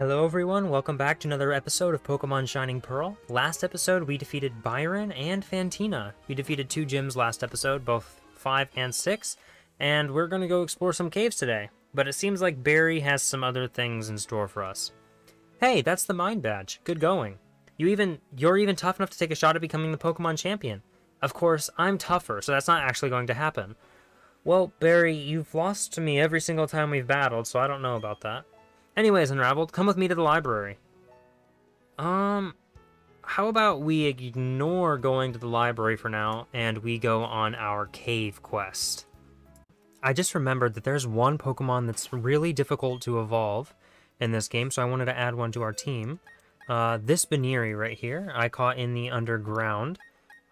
Hello everyone, welcome back to another episode of Pokemon Shining Pearl. Last episode we defeated Byron and Fantina. We defeated two gyms last episode, both 5 and 6, and we're going to go explore some caves today. But it seems like Barry has some other things in store for us. Hey, that's the Mind Badge. Good going. You're even tough enough to take a shot at becoming the Pokemon Champion. Of course, I'm tougher, so that's not actually going to happen. Well, Barry, you've lost to me every single time we've battled, so I don't know about that. Anyways, Unraveled, come with me to the library. How about we ignore going to the library for now, and we go on our cave quest? I just remembered that there's one Pokemon that's really difficult to evolve in this game, so I wanted to add one to our team. This Baniri right here, I caught in the underground.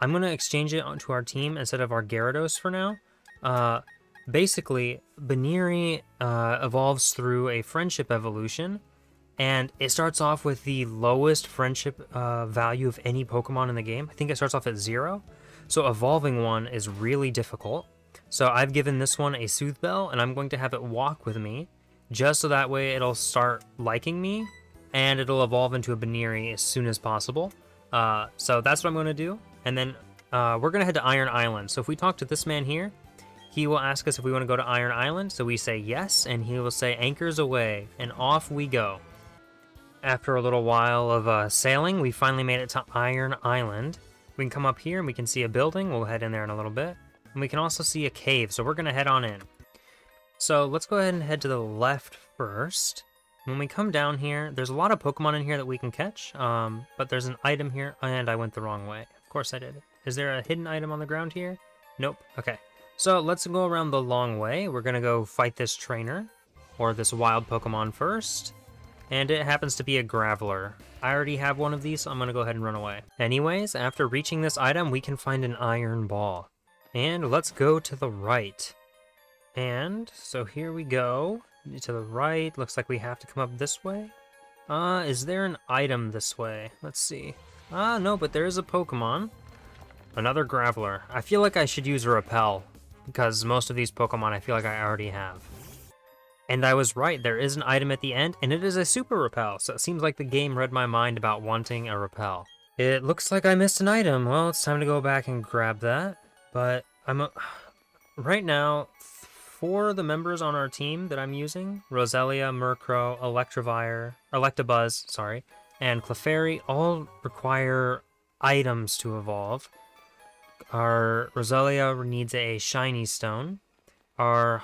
I'm going to exchange it onto our team instead of our Gyarados for now. Basically, Baniri evolves through a friendship evolution, and it starts off with the lowest friendship value of any Pokemon in the game. I think it starts off at 0, so evolving one is really difficult. So I've given this one a Soothe Bell, and I'm going to have it walk with me, just so that way it'll start liking me, and it'll evolve into a Baniri as soon as possible. So that's what I'm going to do, and then we're going to head to Iron Island. So if we talk to this man here, he will ask us if we want to go to Iron Island, so we say yes, and he will say anchors away, and off we go. After a little while of sailing, we finally made it to Iron Island. We can come up here and we can see a building. We'll head in there in a little bit. And we can also see a cave, so we're going to head on in. So let's go ahead and head to the left first. When we come down here, there's a lot of Pokemon in here that we can catch, but there's an item here, and I went the wrong way. Of course I did. Is there a hidden item on the ground here? Nope. Okay. So let's go around the long way. We're going to go fight this trainer, or this wild Pokemon first. And it happens to be a Graveler. I already have one of these, so I'm going to go ahead and run away. Anyways, after reaching this item, we can find an Iron Ball. And let's go to the right. And so here we go. To the right, looks like we have to come up this way. Is there an item this way? Let's see. No, but there is a Pokemon. Another Graveler. I feel like I should use a Repel, because most of these Pokemon I feel like I already have. And I was right, there is an item at the end, and it is a Super Repel, so it seems like the game read my mind about wanting a Repel. It looks like I missed an item. Well, it's time to go back and grab that. But right now, for the members on our team that I'm using, Roselia, Murkrow, Electabuzz, sorry, and Clefairy all require items to evolve. Our Roselia needs a Shiny Stone. Our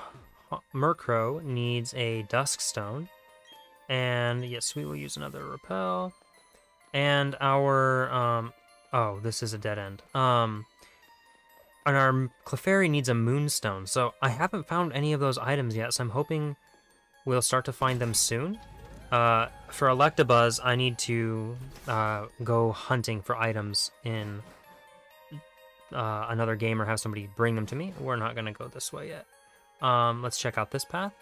Murkrow needs a Dusk Stone. And yes, we will use another Repel. And our, oh, this is a dead end. And our Clefairy needs a Moonstone. So I haven't found any of those items yet, so I'm hoping we'll start to find them soon. For Electabuzz, I need to go hunting for items in another game or have somebody bring them to me. We're not going to go this way yet. Let's check out this path.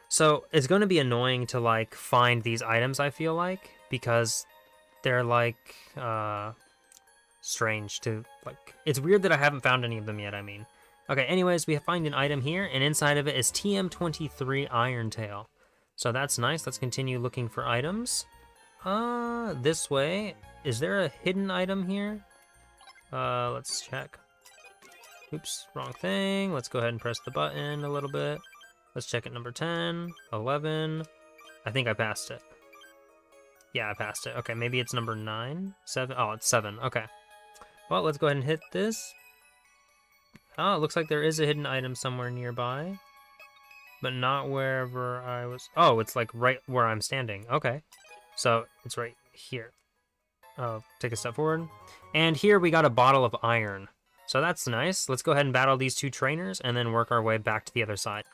So it's going to be annoying to like find these items, I feel like, because they're like strange to like. It's weird that I haven't found any of them yet, I mean. Okay, anyways, we find an item here, and inside of it is TM23 Iron Tail. So that's nice. Let's continue looking for items. This way. Is there a hidden item here? Let's check. Oops, wrong thing. Let's go ahead and press the button a little bit. Let's check at number 10, 11. I think I passed it. Yeah, I passed it. Okay, maybe it's number 9, 7. Oh, it's 7. Okay. Well, let's go ahead and hit this. Oh, it looks like there is a hidden item somewhere nearby. But not wherever I was. Oh, it's like right where I'm standing. Okay. So, it's right here. Oh, take a step forward. And here we got a bottle of iron. So that's nice. Let's go ahead and battle these two trainers and then work our way back to the other side.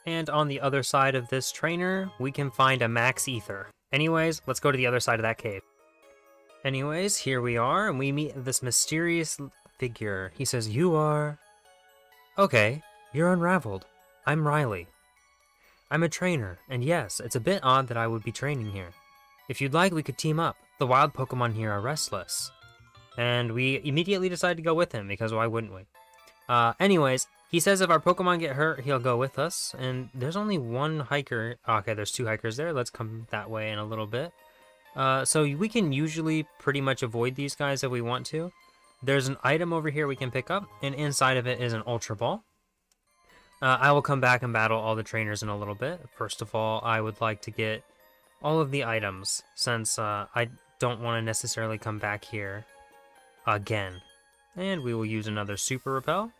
And on the other side of this trainer, we can find a Max Ether. Anyways, let's go to the other side of that cave. Anyways, here we are, and we meet this mysterious figure. He says, "You are..." "Okay, you're Unraveled. I'm Riley. I'm a trainer, and yes, it's a bit odd that I would be training here. If you'd like, we could team up. The wild Pokemon here are restless." And we immediately decided to go with him, because why wouldn't we? Anyways, He says if our Pokemon get hurt, he'll go with us. And there's only one hiker. Okay, there's 2 hikers there. Let's come that way in a little bit. So we can usually pretty much avoid these guys if we want to. There's an item over here we can pick up, and inside of it is an Ultra Ball. I will come back and battle all the trainers in a little bit. First of all, I would like to get all of the items, since I don't want to necessarily come back here again. And we will use another Super Repel.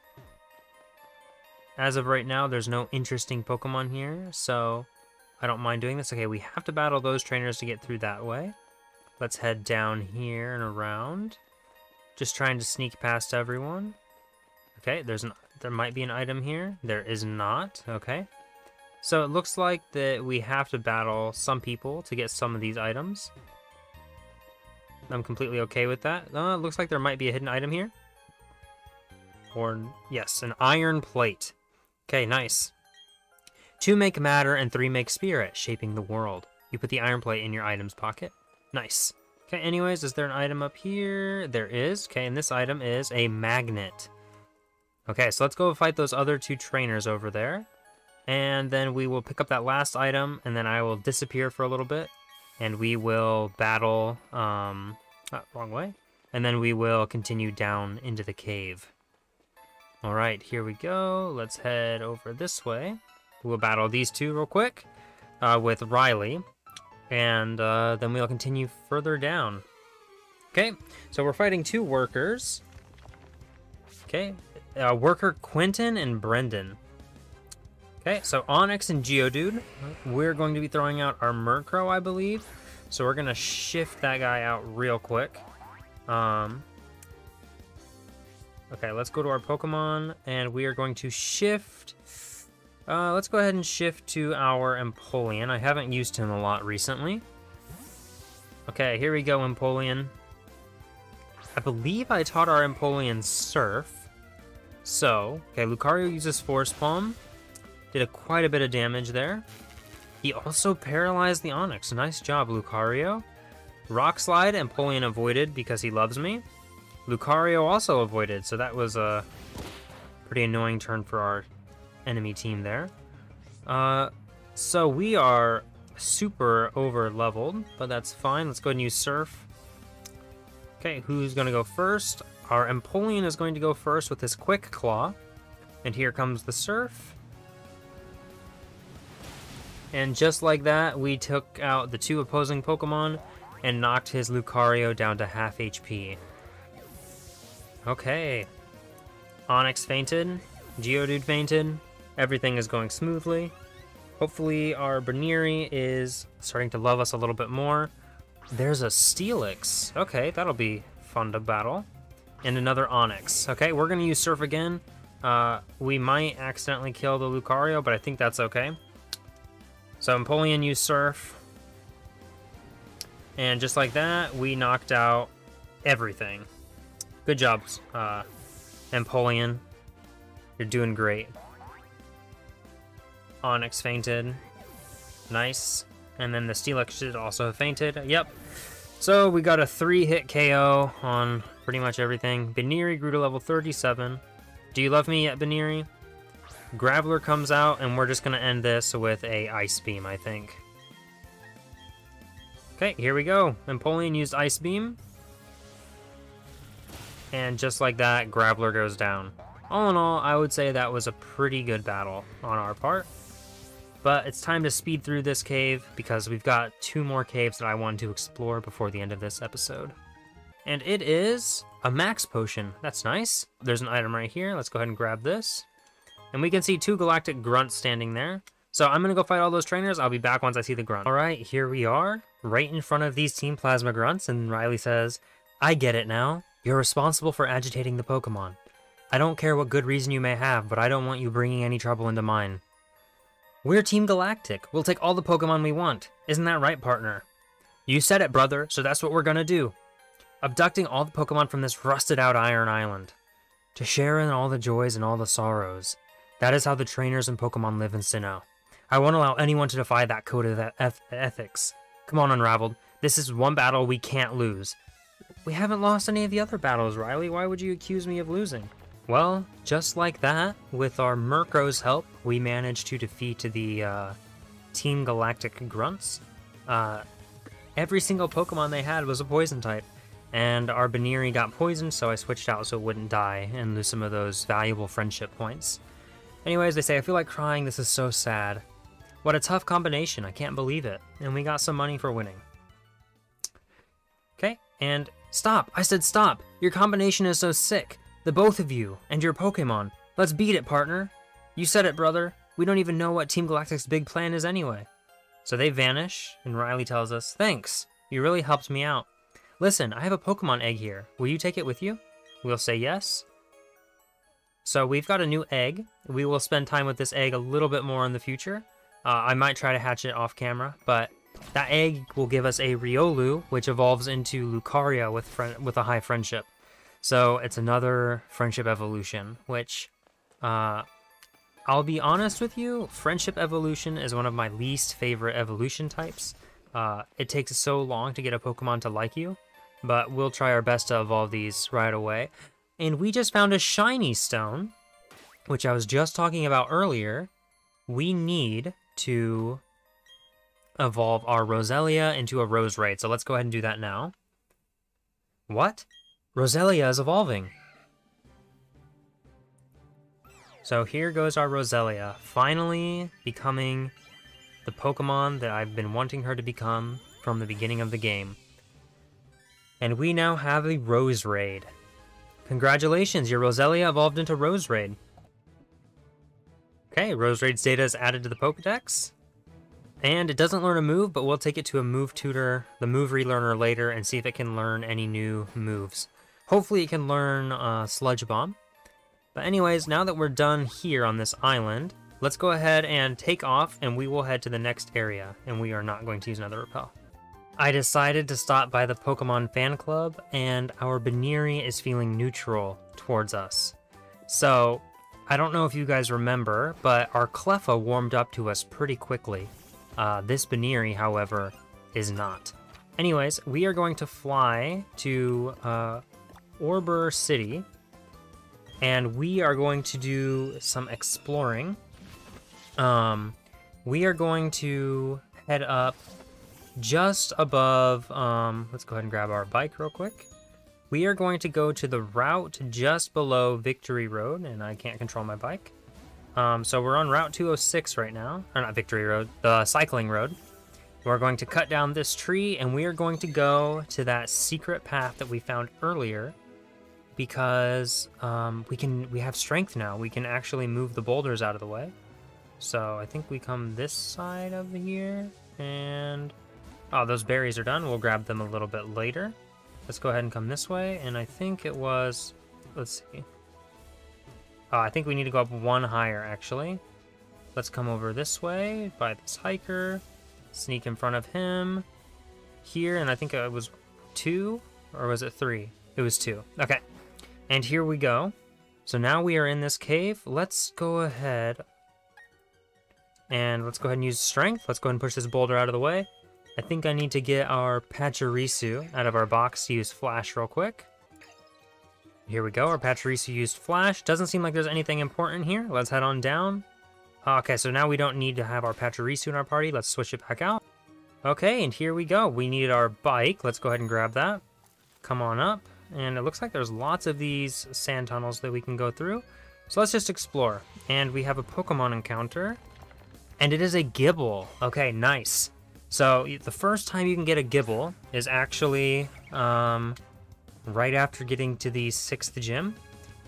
As of right now, there's no interesting Pokemon here, so I don't mind doing this. Okay, we have to battle those trainers to get through that way. Let's head down here and around. Just trying to sneak past everyone. Okay, there might be an item here. There is not. Okay. So it looks like that we have to battle some people to get some of these items. I'm completely okay with that. It looks like there might be a hidden item here. Or, yes, an iron plate. Okay, nice. 2 make matter and 3 make spirit, shaping the world. You put the iron plate in your item's pocket. Nice. Okay, anyways, is there an item up here? There is. Okay, and this item is a magnet. Okay, so let's go fight those other 2 trainers over there. And then we will pick up that last item, and then I will disappear for a little bit. And we will battle, wrong way. And then we will continue down into the cave. Alright, here we go. Let's head over this way. We'll battle these 2 real quick with Riley. And then we'll continue further down. Okay, so we're fighting 2 workers. Okay, worker Quentin and Brendan. Okay, so Onyx and Geodude. We're going to be throwing out our Murkrow, I believe. So we're going to shift that guy out real quick. Okay, let's go to our Pokemon, and we are going to shift. Let's go ahead and shift to our Empoleon. I haven't used him a lot recently. Okay, here we go, Empoleon. I believe I taught our Empoleon Surf. So, okay, Lucario uses Force Palm. Did quite a bit of damage there. He also paralyzed the Onyx. Nice job, Lucario. Rock Slide, Empoleon avoided because he loves me. Lucario also avoided, so that was a pretty annoying turn for our enemy team there. So we are super over leveled, but that's fine. Let's go ahead and use Surf. Okay, who's going to go first? Our Empoleon is going to go first with his Quick Claw. And here comes the Surf. And just like that, we took out the 2 opposing Pokemon and knocked his Lucario down to half HP. Okay. Onyx fainted. Geodude fainted. Everything is going smoothly. Hopefully our Baniri is starting to love us a little bit more. There's a Steelix. Okay, that'll be fun to battle. And another Onyx. Okay, we're going to use Surf again. We might accidentally kill the Lucario, but I think that's okay. So Empoleon used Surf. And just like that, we knocked out everything. Good job, Empoleon. You're doing great. Onyx fainted. Nice. And then the Steelix should also have fainted. Yep. So we got a 3-hit KO on pretty much everything. Baniri grew to level 37. Do you love me yet, Baniri? Graveler comes out, and we're just going to end this with a Ice Beam, I think. Okay, here we go. Empoleon used Ice Beam. And just like that, Graveler goes down. All in all, I would say that was a pretty good battle on our part. But it's time to speed through this cave because we've got 2 more caves that I want to explore before the end of this episode. And it is a Max Potion. That's nice. There's an item right here. Let's go ahead and grab this. And we can see 2 Galactic Grunts standing there. So I'm going to go fight all those trainers. I'll be back once I see the grunt. Alright, here we are, right in front of these Team Plasma Grunts, and Riley says, I get it now. You're responsible for agitating the Pokemon. I don't care what good reason you may have, but I don't want you bringing any trouble into mine. We're Team Galactic. We'll take all the Pokemon we want. Isn't that right, partner? You said it, brother, so that's what we're gonna do. Abducting all the Pokemon from this rusted-out Iron Island. To share in all the joys and all the sorrows. That is how the trainers and Pokemon live in Sinnoh. I won't allow anyone to defy that code of ethics. Come on, Unraveled. This is one battle we can't lose. We haven't lost any of the other battles, Riley. Why would you accuse me of losing? Well, just like that, with our Murkrow's help, we managed to defeat the Team Galactic Grunts. Every single Pokemon they had was a poison type, and our Baniri got poisoned, so I switched out so it wouldn't die and lose some of those valuable friendship points. Anyways, they say, I feel like crying, this is so sad. What a tough combination, I can't believe it. And we got some money for winning. Okay, and stop! I said stop! Your combination is so sick. The both of you, and your Pokemon. Let's beat it, partner. You said it, brother. We don't even know what Team Galactic's big plan is anyway. So they vanish, and Riley tells us, thanks, you really helped me out. Listen, I have a Pokemon egg here. Will you take it with you? We'll say yes. So we've got a new egg. We will spend time with this egg a little bit more in the future. I might try to hatch it off camera, but that egg will give us a Riolu, which evolves into Lucaria with a high friendship. So it's another friendship evolution, which, I'll be honest with you, friendship evolution is one of my least favorite evolution types. It takes so long to get a Pokemon to like you, but we'll try our best to evolve these right away. And we just found a shiny stone, which I was just talking about earlier. We need to evolve our Roselia into a Roserade, so let's go ahead and do that now. What? Roselia is evolving. So here goes our Roselia, finally becoming the Pokemon that I've been wanting her to become from the beginning of the game. And we now have a Roserade. Congratulations, your Roselia evolved into Roserade. Okay, Roserade's data is added to the Pokedex. And it doesn't learn a move, but we'll take it to a move tutor, the move relearner later, and see if it can learn any new moves. Hopefully it can learn Sludge Bomb. But anyways, now that we're done here on this island, let's go ahead and take off, and we will head to the next area, and we are not going to use another repel. I decided to stop by the Pokemon fan club, and our Baniri is feeling neutral towards us. So, I don't know if you guys remember, but our Cleffa warmed up to us pretty quickly. This Baniri, however, is not. Anyways, we are going to fly to Orbor City, and we are going to do some exploring. We are going to head up just above, let's go ahead and grab our bike real quick. We are going to go to the route just below Victory Road, and I can't control my bike. So we're on Route 206 right now, or not Victory Road, the cycling road. We're going to cut down this tree, and we are going to go to that secret path that we found earlier, because we have strength now. We can actually move the boulders out of the way. So I think we come this side of here, and oh, those berries are done. We'll grab them a little bit later. Let's go ahead and come this way, and I think it was, let's see. I think we need to go up one higher, actually. Let's come over this way by this hiker, sneak in front of him here, and I think it was 2, or was it 3? It was 2. Okay, and here we go. So now we are in this cave. Let's go ahead and use strength. Let's go ahead and push this boulder out of the way. I think I need to get our Pachirisu out of our box to use Flash real quick. Here we go, our Pachirisu used Flash. Doesn't seem like there's anything important here. Let's head on down. Okay, so now we don't need to have our Pachirisu in our party. Let's switch it back out. Okay, and here we go. We need our bike. Let's go ahead and grab that. Come on up. And it looks like there's lots of these sand tunnels that we can go through. So let's just explore. And we have a Pokemon encounter. And it is a Gibble. Okay, nice. So the first time you can get a Gibble is actually right after getting to the 6th gym.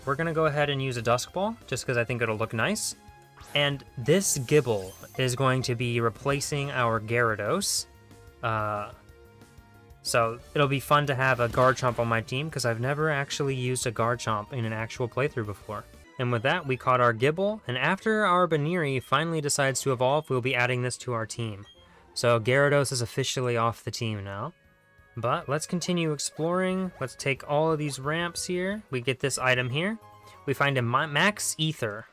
We're going to go ahead and use a Dusk Ball, just because I think it'll look nice. And this Gibble is going to be replacing our Gyarados. So it'll be fun to have a Garchomp on my team, because I've never actually used a Garchomp in an actual playthrough before. And with that, we caught our Gibble, and after our Baniri finally decides to evolve, we'll be adding this to our team. So Gyarados is officially off the team now. But let's continue exploring. Let's take all of these ramps here. We get this item here. We find a max ether.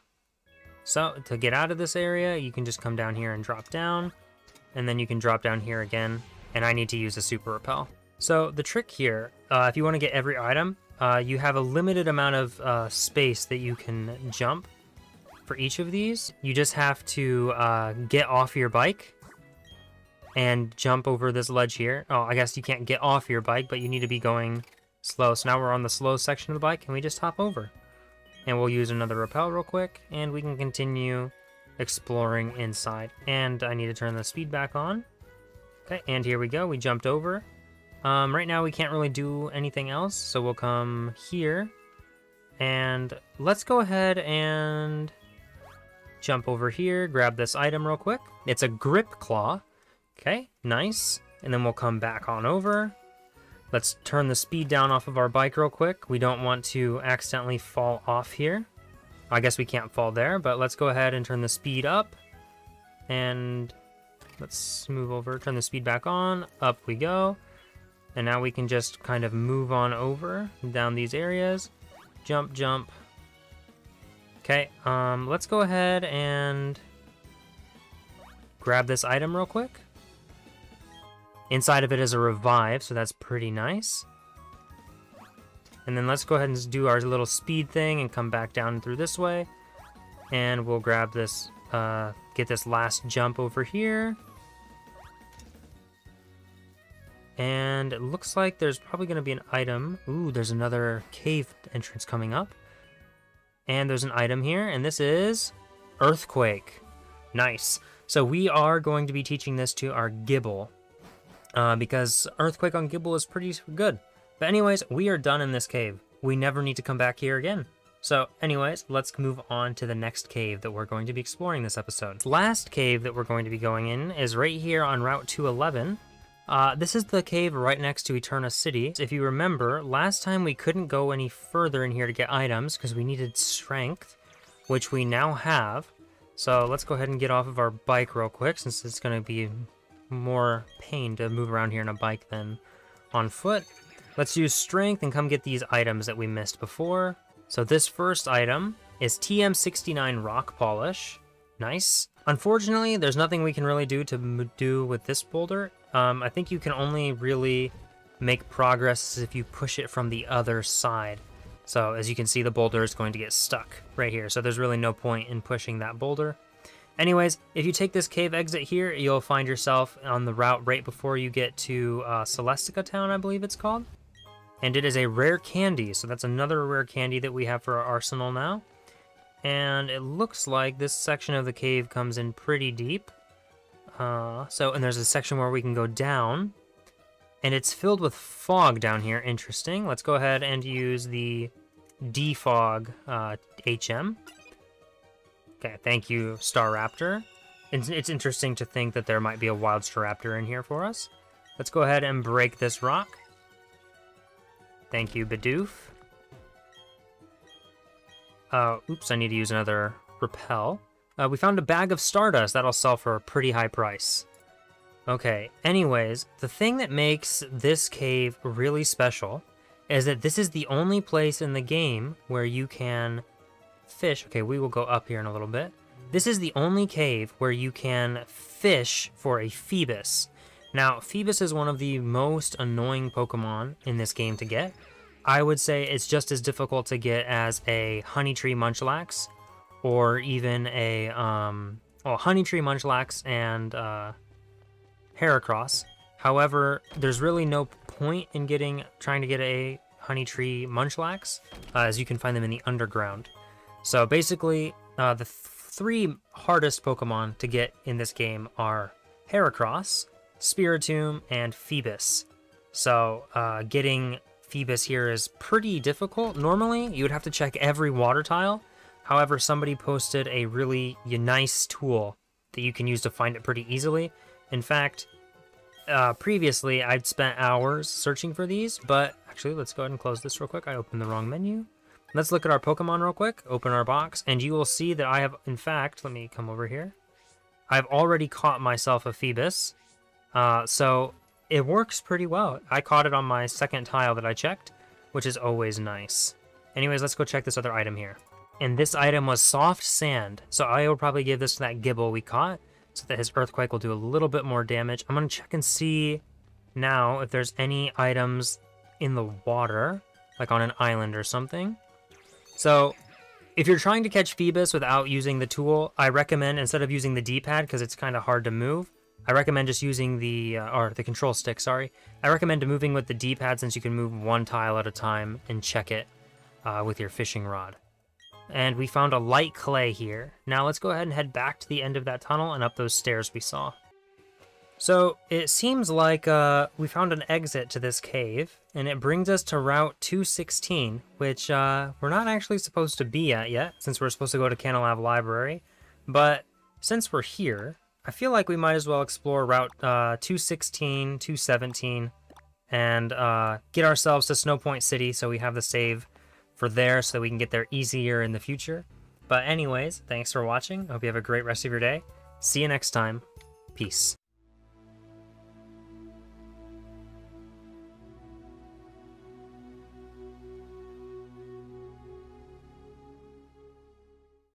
So to get out of this area, you can just come down here and drop down. And then you can drop down here again. And I need to use a super repel. So the trick here, if you want to get every item, you have a limited amount of space that you can jump for each of these. You just have to get off your bike and jump over this ledge here. Oh, I guess you can't get off your bike, but you need to be going slow. So now we're on the slow section of the bike, and we just hop over. And we'll use another rappel real quick, and we can continue exploring inside. And I need to turn the speed back on. Okay, and here we go. We jumped over. Right now we can't really do anything else, so we'll come here. And let's go ahead and jump over here, grab this item real quick. It's a grip claw. Okay, nice. And then we'll come back on over. Let's turn the speed down off of our bike real quick. We don't want to accidentally fall off here. I guess we can't fall there, but let's go ahead and turn the speed up. And let's move over, turn the speed back on. Up we go. And now we can just kind of move on over down these areas. Jump, jump. Okay, let's go ahead and grab this item real quick. Inside of it is a revive, so that's pretty nice. And then let's go ahead and do our little speed thing and come back down through this way. And we'll grab this, get this last jump over here. And it looks like there's probably going to be an item. Ooh, there's another cave entrance coming up. And there's an item here, and this is Earthquake. Nice. So we are going to be teaching this to our Gibble. Because Earthquake on Gibble is pretty good. But anyways, we are done in this cave. We never need to come back here again. So anyways, let's move on to the next cave that we're going to be exploring this episode. The last cave that we're going to be going in is right here on Route 211. This is the cave right next to Eterna City. If you remember, last time we couldn't go any further in here to get items because we needed strength, which we now have. So let's go ahead and get off of our bike real quick since it's going to be more pain to move around here on a bike than on foot. Let's use strength and come get these items that we missed before. So this first item is TM69 rock polish. Nice. Unfortunately, there's nothing we can really do to do with this boulder. I think you can only really make progress if you push it from the other side. So as you can see, the boulder is going to get stuck right here. So there's really no point in pushing that boulder. Anyways, if you take this cave exit here, you'll find yourself on the route right before you get to Celestica Town, I believe it's called. And it is a rare candy, so that's another rare candy that we have for our arsenal now. And it looks like this section of the cave comes in pretty deep. And there's a section where we can go down. And it's filled with fog down here. Interesting. Let's go ahead and use the defog HM. Okay, thank you, Staraptor. It's interesting to think that there might be a wild Staraptor in here for us. Let's go ahead and break this rock. Thank you, Bidoof. Oops, I need to use another repel. We found a bag of stardust. That'll sell for a pretty high price. Okay, anyways, the thing that makes this cave really special is that this is the only place in the game where you can fish. Okay, we will go up here in a little bit. This is the only cave where you can fish for a Phoebus. Now, Phoebus is one of the most annoying Pokemon in this game to get. I would say it's just as difficult to get as a Honeytree Munchlax, or even a, Honeytree Munchlax and Heracross. However, there's really no point in trying to get a Honeytree Munchlax, as you can find them in the underground. So basically, the three hardest Pokemon to get in this game are Heracross, Spiritomb, and Phoebus. So getting Phoebus here is pretty difficult. Normally, you would have to check every water tile. However, somebody posted a really nice tool that you can use to find it pretty easily. In fact, previously, I'd spent hours searching for these, but actually, let's go ahead and close this real quick. I opened the wrong menu. Let's look at our Pokemon real quick, open our box, and you will see that I have, in fact, let me come over here. I've already caught myself a Phoebus, so it works pretty well. I caught it on my second tile that I checked, which is always nice. Anyways, let's go check this other item here. And this item was soft sand, so I will probably give this to that Gibble we caught, so that his Earthquake will do a little bit more damage. I'm going to check and see now if there's any items in the water. like on an island or something. So if you're trying to catch Phoebus without using the tool, I recommend, instead of using the D-pad because it's kind of hard to move, I recommend just using the control stick, sorry. I recommend moving with the D-pad since you can move one tile at a time and check it with your fishing rod. And we found a light clay here. Now let's go ahead and head back to the end of that tunnel and up those stairs we saw. So it seems like we found an exit to this cave, and it brings us to Route 216, which we're not actually supposed to be at yet, since we're supposed to go to Canalab Library. But since we're here, I feel like we might as well explore Route 216, 217, and get ourselves to Snow Point City so we have the save for there so that we can get there easier in the future. But anyways, thanks for watching. I hope you have a great rest of your day. See you next time. Peace.